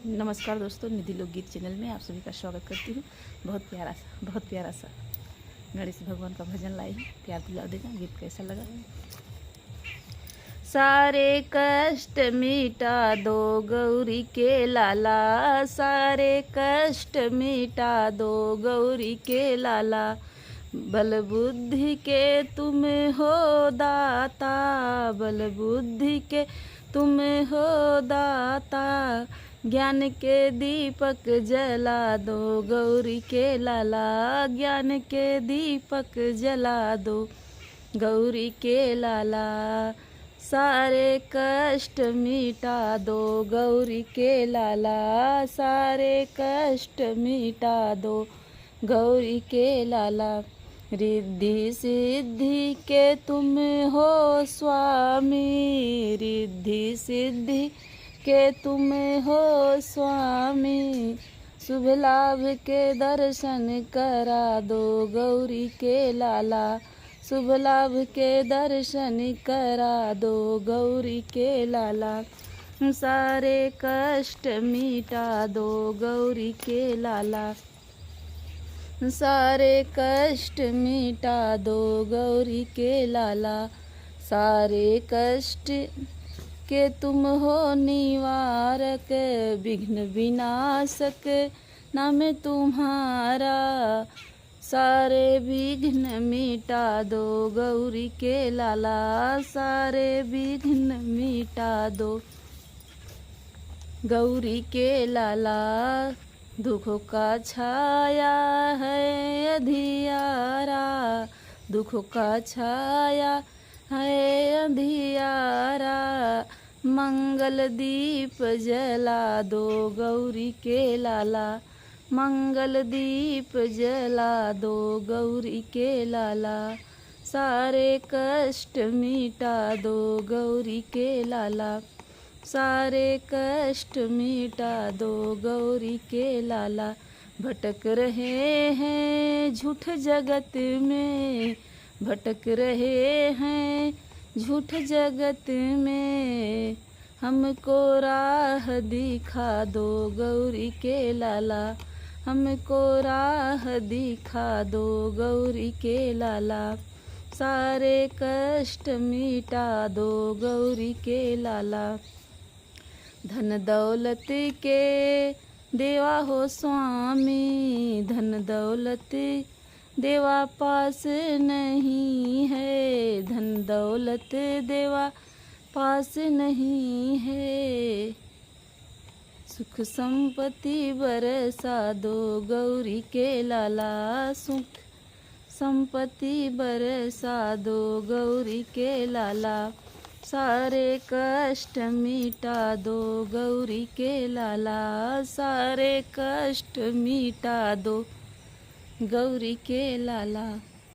नमस्कार दोस्तों, निधि लोकगीत चैनल में आप सभी का स्वागत करती हूँ। बहुत प्यारा सा गणेश भगवान का भजन लाई हूँ। प्यार दिला देगा। गीत कैसा लगा? सारे कष्ट मिटा दो गौरी के लाला, सारे कष्ट मिटा दो गौरी के लाला। बल बुद्धि के तुम हो दाता, बल बुद्धि के तुम हो दाता। ज्ञान के दीपक जला दो गौरी के लाला, ज्ञान के दीपक जला दो गौरी के लाला। सारे कष्ट मिटा दो गौरी के लाला, सारे कष्ट मिटा दो गौरी के लाला। रिद्धि सिद्धि के तुम हो स्वामी, रिद्धि सिद्धि के तुम हो स्वामी। शुभ लाभ के दर्शन करा दो गौरी के लाला, शुभ लाभ के दर्शन करा दो गौरी के लाला। सारे कष्ट मिटा दो गौरी के लाला, सारे कष्ट मिटा दो गौरी के लाला। सारे कष्ट के तुम हो निवारक, विघ्न विनाशक नाम तुम्हारा। सारे विघ्न मिटा दो गौरी के लाला, सारे विघ्न मिटा दो गौरी के लाला। दुखों का छाया है अंधियारा, दुखों का छाया है अंधियारा। मंगल दीप जला दो गौरी के लाला, मंगल दीप जला दो गौरी के लाला। सारे कष्ट मिटा दो गौरी के लाला, सारे कष्ट मिटा दो गौरी के लाला। भटक रहे हैं झूठ जगत में, भटक रहे हैं झूठ जगत में। हमको राह दिखा दो गौरी के लाला, हमको राह दिखा दो गौरी के लाला। सारे कष्ट मिटा दो गौरी के लाला। धन दौलत के देवा हो स्वामी, धन दौलत देवा पास नहीं है, धन दौलत देवा पास नहीं है। सुख संपत्ति बरसा दो गौरी के लाला, सुख संपत्ति बरसा दो गौरी के लाला। सारे कष्ट मिटा दो गौरी के लाला, सारे कष्ट मिटा दो गौरी के लाला।